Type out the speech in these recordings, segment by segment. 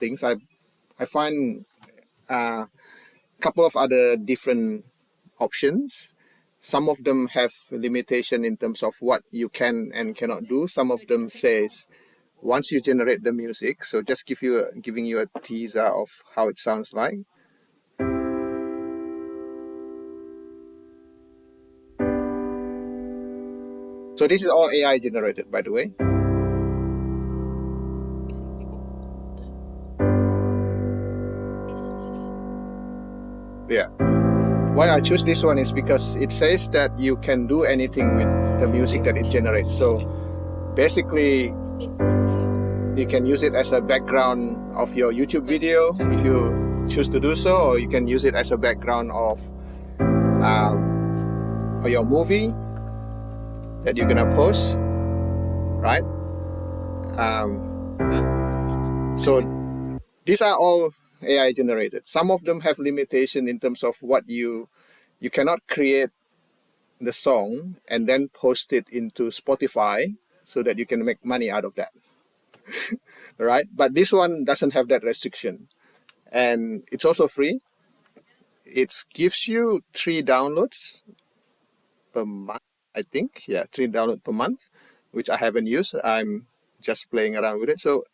things, I find a couple of other different options. Some of them have limitation in terms of what you can and cannot do. Some of them says once you generate the music, so just giving you a teaser of how it sounds like. So this is all AI generated, by the way. Yeah. Why I choose this one is because it says that you can do anything with the music that it generates. So basically, you can use it as a background of your YouTube video if you choose to do so, or you can use it as a background of your movie that you're gonna post, right? So these are all AI generated. Some of them have limitation in terms of what you cannot create the song and then post it into Spotify so that you can make money out of that. Right? But this one doesn't have that restriction. And it's also free. It gives you 3 downloads per month, I think. Yeah, 3 downloads per month, which I haven't used. I'm just playing around with it. So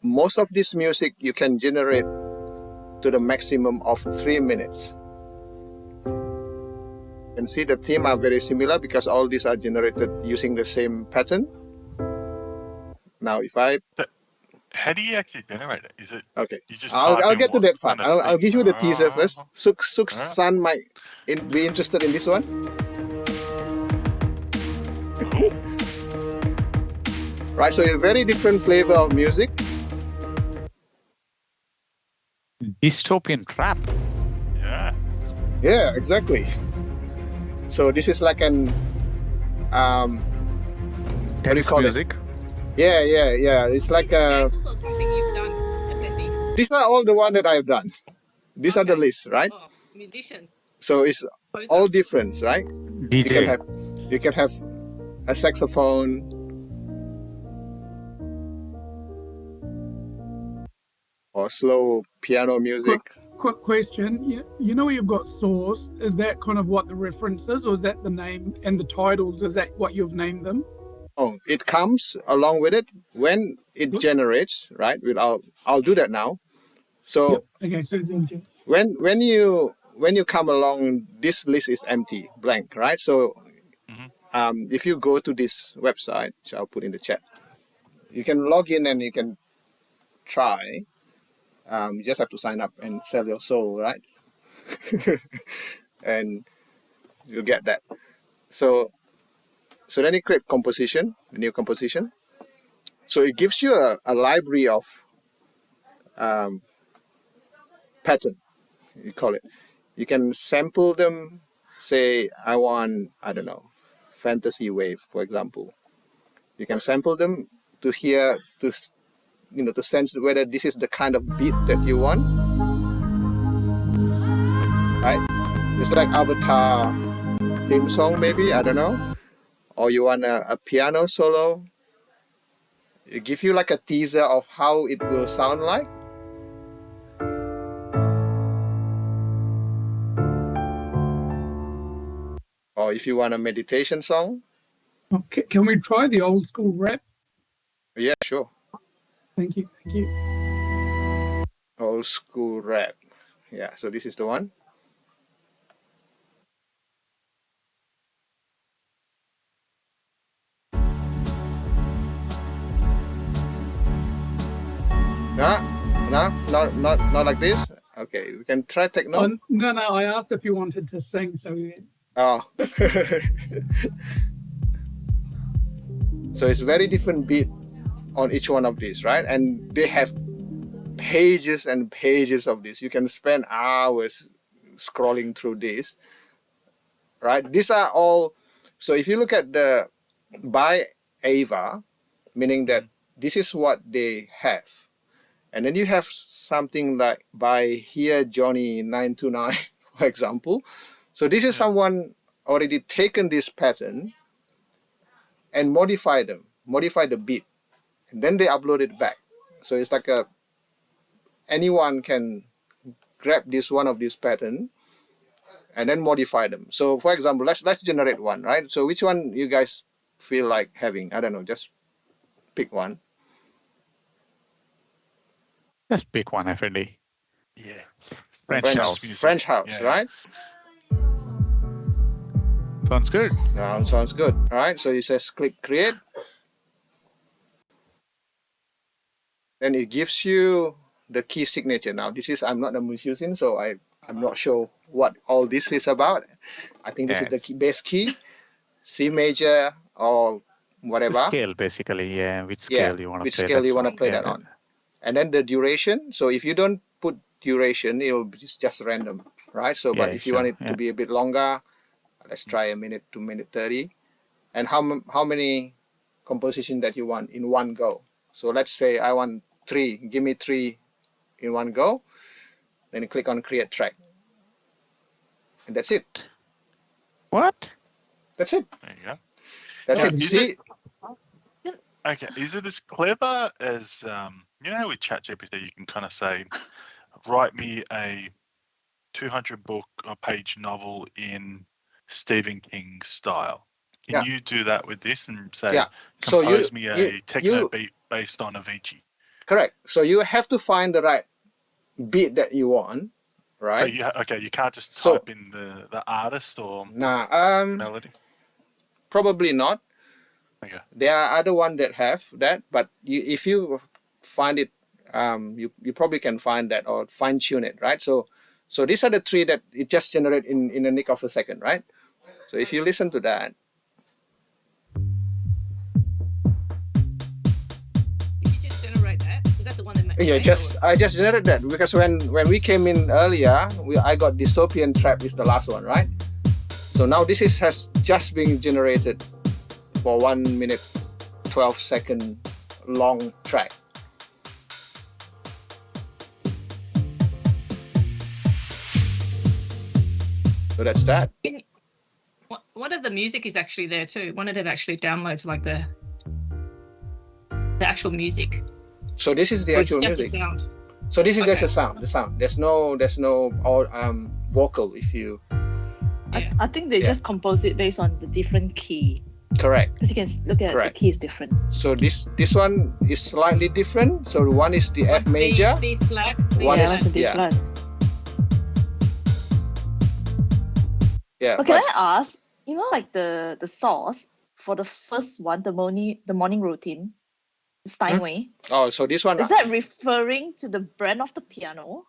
most of this music you can generate to the maximum of 3 minutes. And see, the theme are very similar because all these are generated using the same pattern. Now, if I... How do you actually generate it? Is it okay? You just I'll get to that part. I'll give you the teaser first. Suk's son might be interested in this one. Right, so a very different flavor of music. Dystopian trap. Yeah. Yeah, exactly. So this is like an what do you call music? it? Yeah. It's like these are all the one that I've done. These are the lists, right? Oh, musician. So it's all different, right? DJ. You can have a saxophone, or slow piano music. Quick question. You know you've got source. Is that kind of what the reference is, or is that the name and the titles? Is that what you've named them? Oh, it comes along with it when it generates, right? I'll do that now. So okay. So when you come along, this list is empty, blank, right? So if you go to this website, which I'll put in the chat, you can log in and you can try. You just have to sign up and sell your soul, right? And you'll get that. So then you create composition, a new composition. So it gives you a library of pattern, you call it. You can sample them. Say, I want, I don't know, fantasy wave, for example. You can sample them to hear, to sense whether this is the kind of beat that you want. Right? It's like Avatar theme song, maybe, I don't know. Or you want a piano solo. It gives you like a teaser of how it will sound like. Or if you want a meditation song. Okay. Can we try the old school rap? Yeah, sure. Thank you. Old school rap. Yeah, so this is the one. Not like this. Okay, we can try techno. No, I asked if you wanted to sing, so. Oh. So it's very different beat on each one of these, right? And they have pages and pages of this. You can spend hours scrolling through this, right? These are all. So if you look at the by AIVA, meaning that this is what they have. And then you have something like by here Johnny 929, for example. So this is someone already taken this pattern and modify the beat, and then they upload it back. So it's like anyone can grab this one of these pattern and then modify them. So for example, let's generate one, right? So which one you guys feel like having? I don't know, just pick one. Just pick one, FND. Yeah. French house. music. French house, Yeah. right? Sounds good. Sounds good. All right, so it says click create. Then it gives you the key signature. Now this is, I'm not a musician, so I'm not sure what all this is about. I think this is the Yes. key, bass key, C major or The whatever. scale, basically. Yeah, which Yeah, scale you want to which play scale that you want to song. play Yeah, that on. And then the duration. So if you don't put duration, it'll be just random, right? So but Yeah, if you want sure, it to be a bit longer, let's try a minute to minute 30. And how many composition that you want in one go. So let's say I want 3. Give me 3 in one go. Then you click on create track. And that's it. What? That's it. There you go. That's Now, it. is See? Okay, is it as clever as you know, with ChatGPT, you can kind of say, write me a 200 book or page novel in Stephen King style. Can Yeah. you do that with this and say, Yeah. So compose me a techno beat based on Avicii? Correct. So you have to find the right beat that you want, right? So you can't just So- type in the artist or Nah, melody. probably not. Okay. There are other ones that have that, but if you find it, you probably can find that or fine tune it, right? So these are the 3 that it just generate in a nick of a second, right? So if you listen to that, Did you just generate that? Is that the one that Matt yeah, made, I just generated that because when we came in earlier, I got dystopian trap is the last one, right? So now this has just been generated for 1 minute 12 second long track. So that's that. What if the music is actually there too? One of them actually downloads like the actual music. So this is the Or it's actual just music. the sound. So this is just Okay. the sound. There's no vocal if you Yeah. I think they Yeah. just compose it based on the different key. correct. Because you can look at Correct. the key is different. So this one is slightly different. So one is the F major. B flat. One yeah, is- that's a B yeah. flat. Yeah. But can I ask, you know, like the source for the first one, the morning routine, Steinway, Oh, so this one is that referring to the brand of the piano?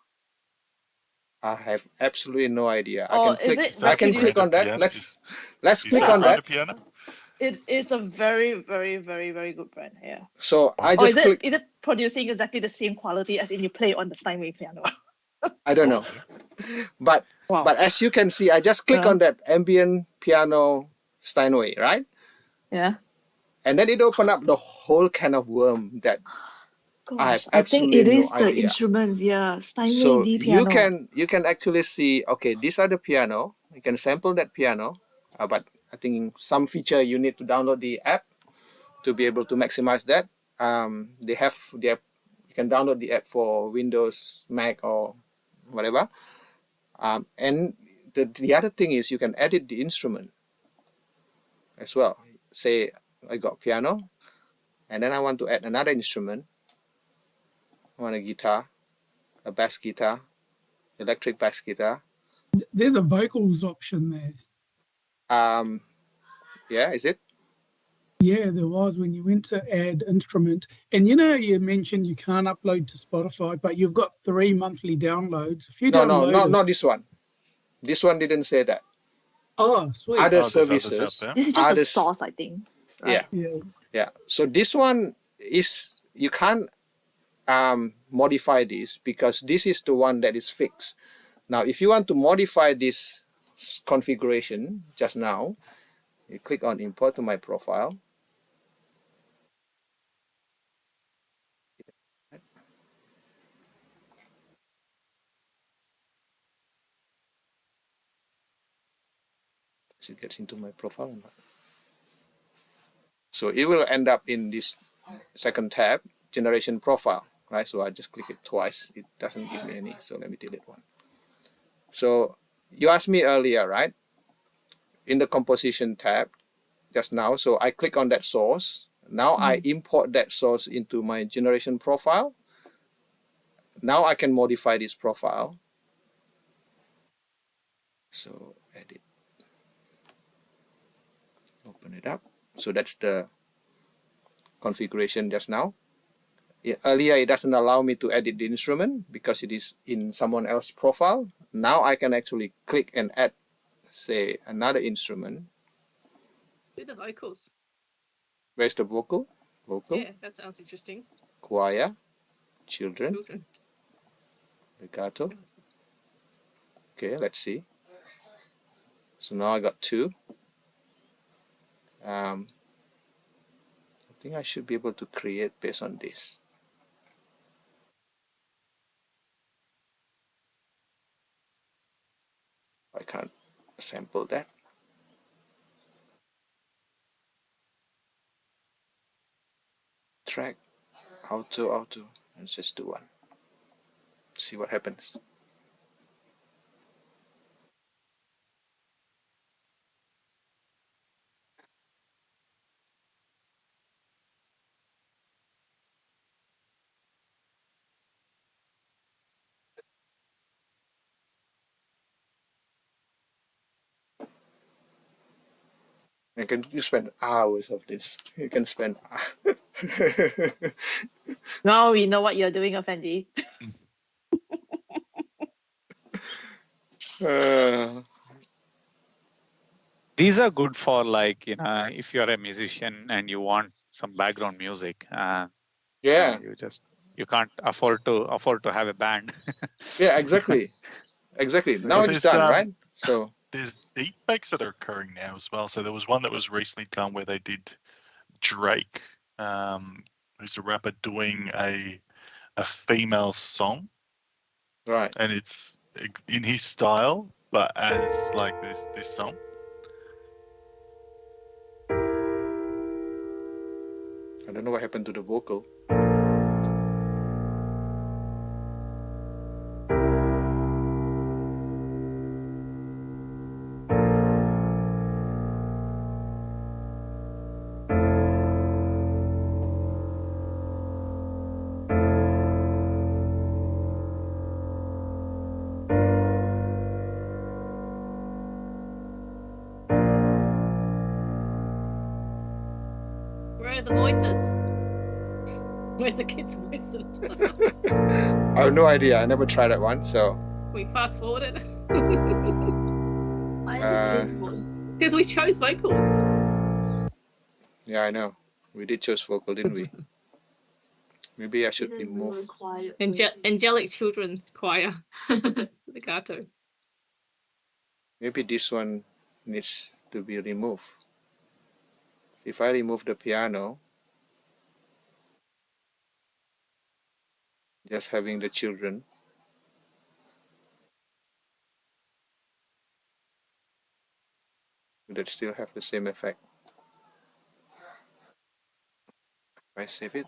I have absolutely no idea. Or I can is click. it I can like click it- on that. Piano? Let's Is click that on a brand that. of piano? It is a very, very, very, very good brand. Yeah. So I Or just is click. it producing exactly the same quality as in you play on the Steinway piano? I don't know. But Wow. but as you can see, I just click Yeah. on that ambient piano Steinway, right? Yeah. And then it opened up the whole can of worm that I have Gosh, I think absolutely it is no the idea. instruments. Yeah. Steinway So D piano. you can actually see, okay, these are the piano. You can sample that piano, but I think some feature you need to download the app to be able to maximize that. They have the app. You can download the app for Windows, Mac, or whatever. And the other thing is you can edit the instrument as well. Say I got piano, and then I want to add another instrument. I want a guitar, a bass guitar, electric bass guitar. There's a vocals option there. Yeah, is it? Yeah, there was when you went to add instrument. And you know, you mentioned you can't upload to Spotify, but you've got 3 monthly downloads. If you No, download it, not this one. This one didn't say that. oh, sweet. Other There's others out services. there. This is just a Others- source, I think. Right? Yeah. Yeah. So this one is you can't modify this because this is the one that is fixed. Now, if you want to modify this configuration just now, you click on import to my profile. So it gets into my profile or not? So it will end up in this second tab, generation profile. right? So I just click it twice. It doesn't give me any. So let me delete one. So you asked me earlier, right? In the composition tab just now. So I click on that source. Now I import that source into my generation profile. Now I can modify this profile. So edit, open it up. So that's the configuration just now. Earlier, it doesn't allow me to edit the instrument because it is in someone else's profile. Now I can actually click and add, say, another instrument. Do the vocals. Where's the vocal? Vocal, Yeah, that sounds interesting. choir, children, Children. legato. Okay, let's see. So now I got 2. I think I should be able to create based on this. I can't sample that. Track, auto, and just do 1. See what happens. You spend hours of this. You can spend. Now we know what you're doing, Effendi. These are good for like, if you're a musician and you want some background music. Yeah. You can't afford to have a band. Yeah, exactly. Now it's done, right? So there's deep fakes that are occurring now as well. So there was one that was recently done where they did Drake, who's a rapper, doing a female song, right. and it's in his style, but as like this song. I don't know what happened to the vocal. Where are the voices? Where's the kids' voices? I have no idea. I never tried that one. So We fast forward it. Why Uh, kids voice? Because we chose vocals. yeah, I know. We did choose vocal, didn't we? Maybe I should remove. Angelic Children's Choir. Legato. Maybe this one needs to be removed. If I remove the piano, just having the children, would it still have the same effect? If I save it,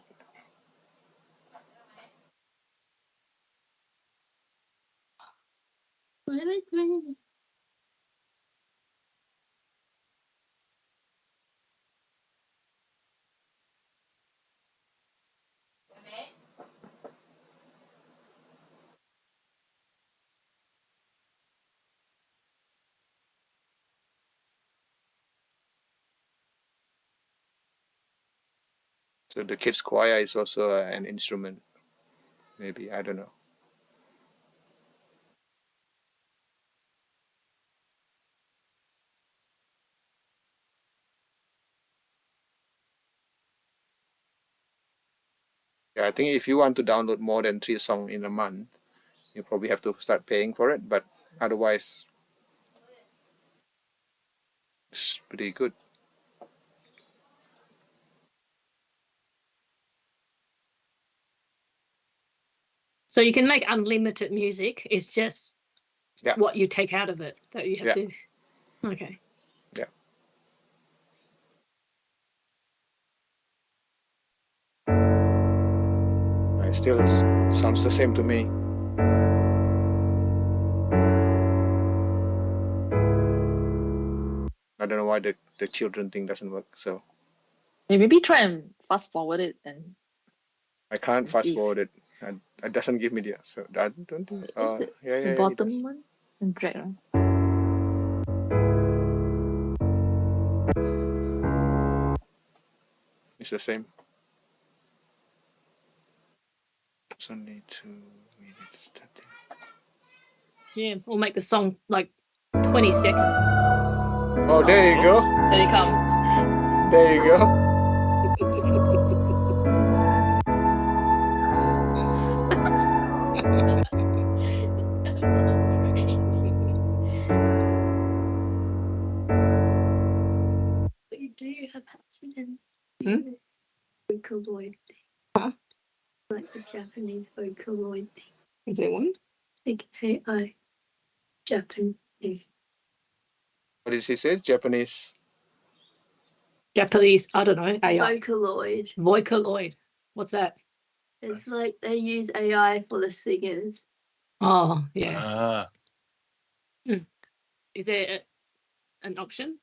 so the kids' choir is also an instrument. Maybe, I don't know. Yeah, I think if you want to download more than 3 songs in a month, you probably have to start paying for it. But otherwise, it's pretty good. So you can make unlimited music. It's just what you take out of it that you have to. Okay. Yeah. It still sounds the same to me. I don't know why the children thing doesn't work. So Maybe try and fast forward it and I can't Let's fast see. forward it. It doesn't give me the. So I don't think. Is it Yeah, the it does. bottom one and drag around. It's the same. It's only 2 minutes. 30. Yeah, we'll make the song like 20 seconds. Oh, there you go. There it comes. There you go. Do you have accident? Hmm? Vocaloid thing. Huh? Like the Japanese Vocaloid thing. Is there one? Like AI Japan thing. What did she say? Japanese. Japanese, I don't know, AI. Vocaloid. Vocaloid. What's that? It's like they use AI for the singers. Oh, yeah. Ah, Is there an option?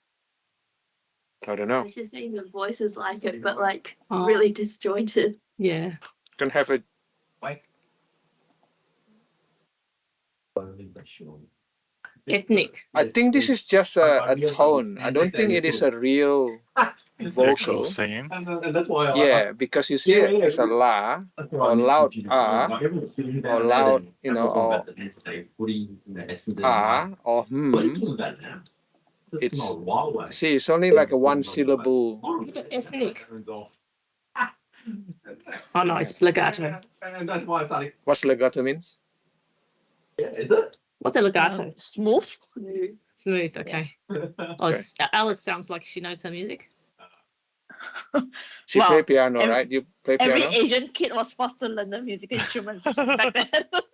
I don't I know. was just saying the voice is like it, but like Oh. really disjointed. Yeah. Can have a. Ethnic. I think this is just a tone. I don't think it is a real the actual vocal. singing. Yeah, because you see it as a la or loud ah or loud, or ah or It's see, it's only like a one syllable. Look at ethnic. Oh no, it's legato. What's legato means? What's a legato? Smooth. Smooth. Smooth, okay. Oh, Alice sounds like she knows her music. She Wow. play piano, Every- right? You play Every piano? Asian kid was forced to learn the musical instruments back then.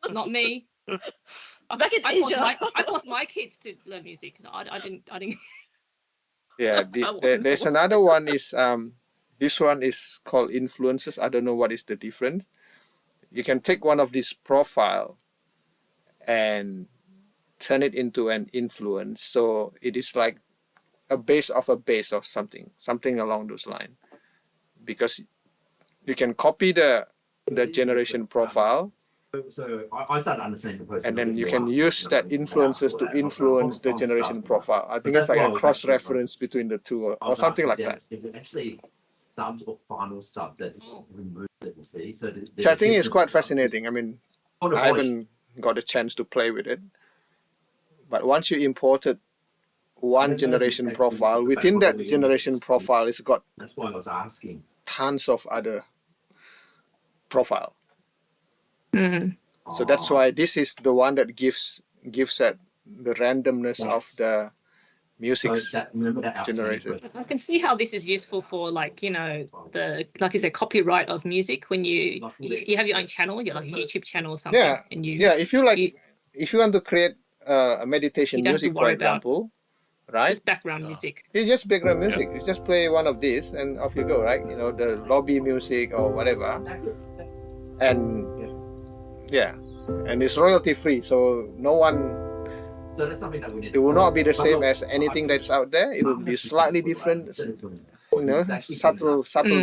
Not me. Back in Asia. I forced my kids to learn music. No, I didn't. Yeah, I wasn't there's forced. another one is this one is called influences. I don't know what is the difference. You can take one of these profile and turn it into an influence. So it is like a base of something along those lines. Because you can copy the generation profile, So I started understanding the process. and then you can use that influences to influence the generation profile. I think it's like a cross-reference between the two or something like that. Actually, subs or final sub that removes it, you see. So Which I think is quite fascinating. I mean, I haven't got a chance to play with it. But once you imported one generation profile, within that generation profile, it's got that's why I was asking. tons of other profile. Mm. So that's why this is the one that gives it the randomness of the music generated. I can see how this is useful for the like is there copyright of music when you have your own channel, you're like a YouTube channel or something. Yeah, And you if you want to create a meditation You don't have to music, for worry about example, right? just background music. It's just background music. You just play one of these and off you go, right? The lobby music or whatever, and and it's royalty free, so no one. So that's something that we need. It will not be the same as anything that's out there. It will be slightly different, subtle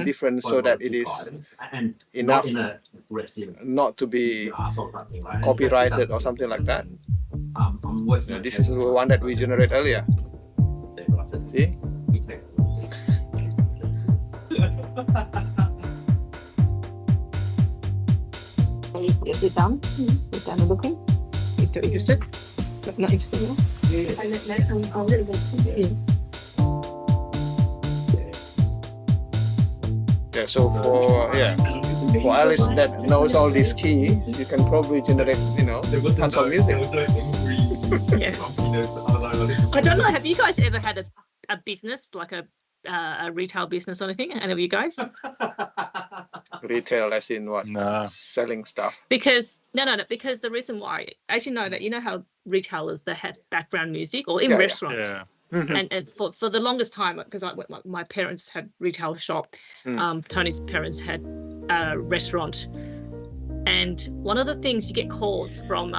difference, so that it is enough not to be copyrighted or something like that. This is the one that we generate earlier. See? Is it done? Is done looking? You're interested? Not interested now? I'll let them see it. Yeah, so for Alice that knows all these keys, you can probably generate, tons of music. Yeah. I don't know. Have you guys ever had a business, like a retail business or anything? Any of you guys? Retail as in what? No. Selling stuff. Because because the reason why, as you know, that how retailers they have background music or in restaurants. Yeah. Mhm. And for the longest time, because my parents had retail shop, Tony's parents had a restaurant. And one of the things you get calls from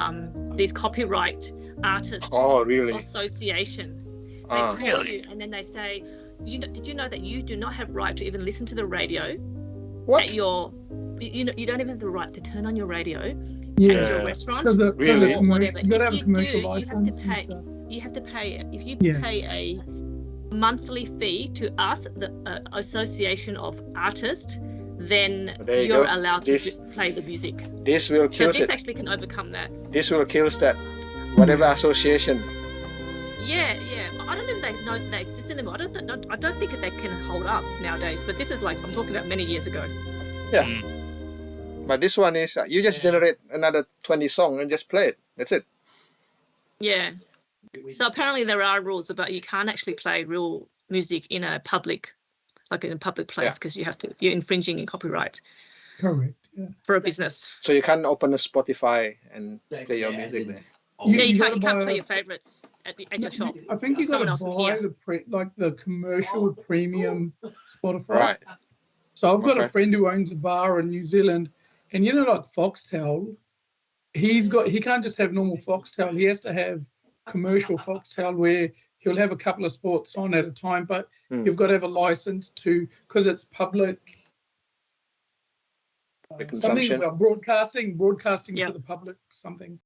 these copyright artists Oh, really? association. They Ah. call Really? you and then they say, did you know that you do not have right to even listen to the radio What? at your, you don't even have the right to turn on your radio Yeah. at your Yeah. restaurant Really? or whatever. You gotta If have a you commercial do, license and stuff. you have to pay, if you Yeah. pay a monthly fee to us, the Association of Artists, then There you you're go. allowed This- to play the music. This will So kill this it. actually can overcome that. This will kill that. Whatever Yeah. association. Yeah. I don't know if they know they exist anymore. I don't think that they can hold up nowadays. But this is like, I'm talking about many years ago. Yeah. Mm. But this one is you just generate another 20 songs and just play it. That's it. Yeah. So apparently there are rules about you can't actually play real music in a public, like in a public place, because you're infringing in copyright Correct. Yeah. for a business. So you can't open a Spotify and play your music there. You- Yeah, you gotta can't buy play a- your favorites at your shop. I think you got Someone to else will buy hear. the commercial premium Spotify. Right. So I've got a Okay. friend who owns a bar in New Zealand, and like Foxtel, he can't just have normal Foxtel. He has to have commercial Foxtel where he'll have a couple of sports on at a time, but you've got to have a license because it's public. The Something consumption. about broadcasting Yeah. to the public, something.